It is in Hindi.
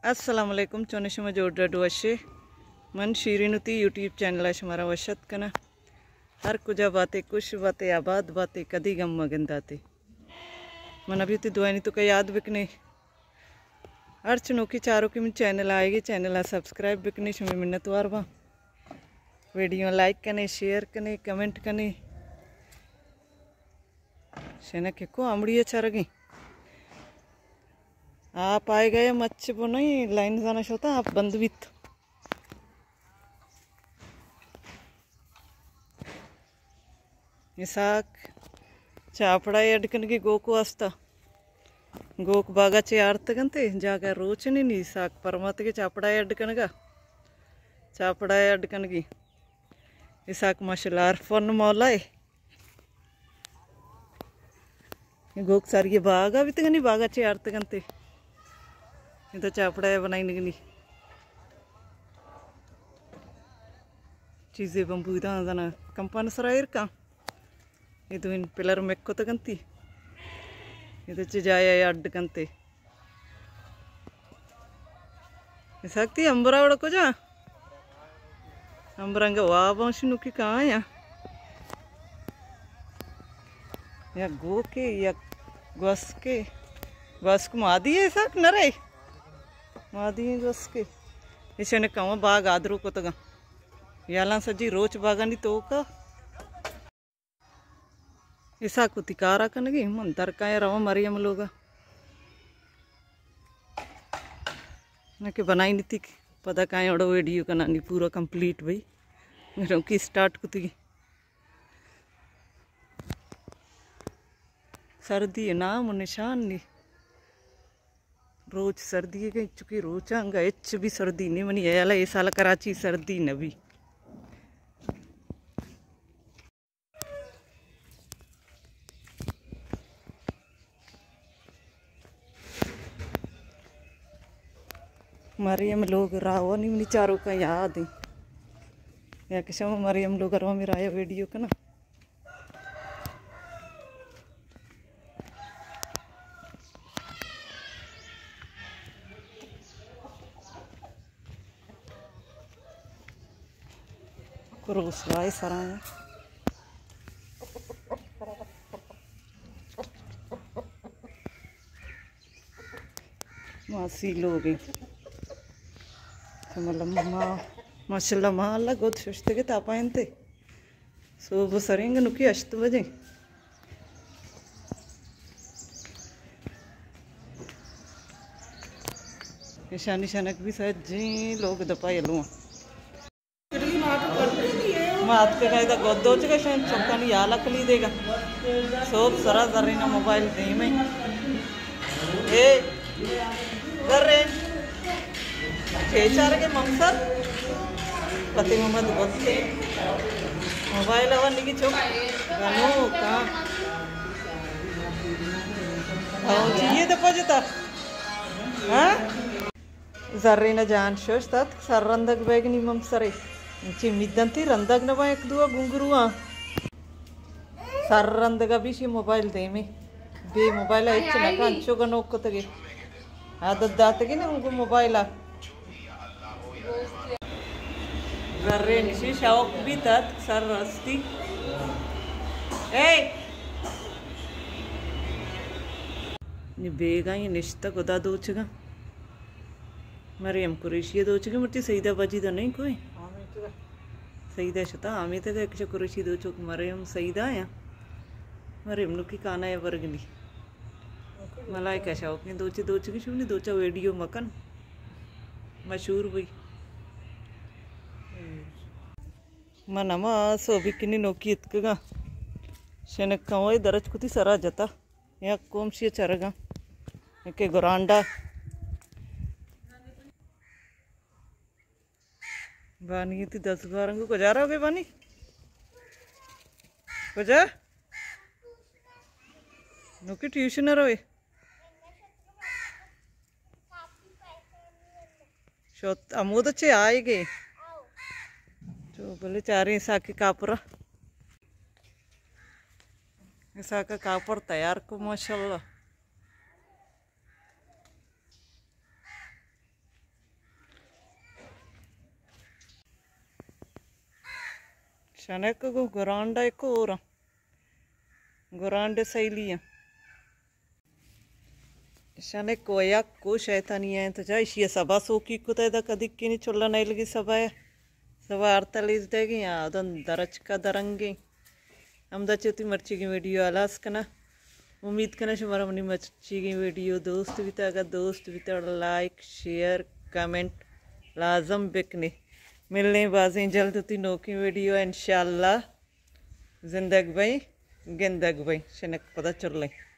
अस्सलामुअलैकुम चोनेशम जोड़ वशे मन शीरीनुती यूट्यूब चैनल हमारा वशत कना हर कुछ बातें कुछ बातें आबाद बातें कदी गम मगंदाते मन अभी तो दुआनी तो का याद बिकने अर्च नोकी चारों की में चैनल आएगी चैनल सब्सक्राइब बिकने शुमी मिन्नत वार बा वीडियो लाइक कने शेयर कने कमेंट कने शेना के को आमड़ी चरगी आप आए गए मच्छ वो नहीं लाइन जाना होता आप बंद वित इसाक चापड़ा अडकन की गोको आस्ता गोक बागा चे आर्त गंते जाकर रोचनी नहीं साक परमत के चापड़ा अडकन का चापड़ा अडकन की इसाक मशलार फन मौलाए गोक सारी बागा भी तगनी बागा चे आर्त गंते तो चापड़ा है बनाई निकली चीज़ें बंबू इधर जाना कंपन सरायर का ये तो इन पिलर में को तो गंती ये तो चिजाया अड्ड गंते सकती अंबरा उड़ को जा अंबरंग वाह बांशी नुकी कहाँ है या गो के या ग्वास को मादी है सक नरे मादी गसके इसे ने कहाँ बाग आदरू को तगा याला सजी रोच बागानी तो का ऐसा कुतिकारा कनगी मन दरकाय रवा मरियम लोगा ना के बनाई नहीं थी पता काहे ओडो वीडियो का नानी पूरा कंप्लीट भाई मेरे की स्टार्ट कुती सर्दी है नाम निशान नहीं रोज सर्दी है चुकी रोचांगा एच भी सर्दी नहीं मनी याला ये साल कराची सर्दी न भी मरियम लोग राव नहीं चारों का याद है या किसी मरियम लोग रवा मेरा आया वीडियो का ना क्रोस लाए सराय मासी लोग माशाल्लाह माला गोद सुस्ते के तापायंते सुबह सरेंगे नुकी 8 बजे ईशानी शनक भी शायद जी लोग दपाए लुआ मात के कहीं गोदो च शायद चौका नहीं या लकली देगा सोप सरा जर्री ना मोबाइल दे में ए जर्रे चार के मकसद पति मोहम्मद गोदते मोबाइल अवन निकी चौक गनो का आओ चाहिए तो पजता हाँ जर्री ना जान शोश तात सररंदक बैग नी मम सरे चिम्मिद्दंती रंदग नवा एक दुआ गुंगरुआ सर रंदगा भी शी मोबाइल दे में बे मोबाइल है इच्छा ना कांचो का नोक को तगे आदत दाते की ना उनको मोबाइल आ गर्रे निशी शौक भी तात सर रस्ती ए नि बेगा ये निश्ता गुदा दोचगा मरियम कुरेशी दोचगा मुट्टी सईदा बाजी दा नहीं कोई सईदा शता आम्ही तर एकशे कुरेशी दो चोक मरियम सईदा या मरियम नुकी काना या वर्गली मला एक शौक ने दोची की शुनी दोचा वीडियो मकन मशहूर हुई मनमा सोबी किनी नोकी इतकगा शनक कवई दरज कुती सरा जता या कोमशी चरगा के गोरांडा बानी थी 10-12 को जा रहा हो गए बानी जा नुकी ट्यूशन रहे अमूद अच्छे आए गए जो बोले चारे साके कापरा ऐसा का कापड़ तैयार को माशाल्लाह शनक को गुरांडा को और गुरांडे सैलिया शनक को या को शैतानी है तो जाइश ये सभा सोकी कुत्ते दा कदी की नहीं चुल्ला नहीं लगी सभा है सभा अड़तालीस देगी यहाँ उधर दरच का दरंगे हम दचती मर्ची की वीडियो आलास कना उम्मीद करना शुमारा मनी मर्ची की वीडियो दोस्त भी था अगर दोस्त भी था लाइक शेयर कमेंट लाजम बिकने मिलने बाजें जल्द होती नौकी वीडियो इंशाल्लाह जिंदगी भाई गिंदगी भाई शनक पता चल रही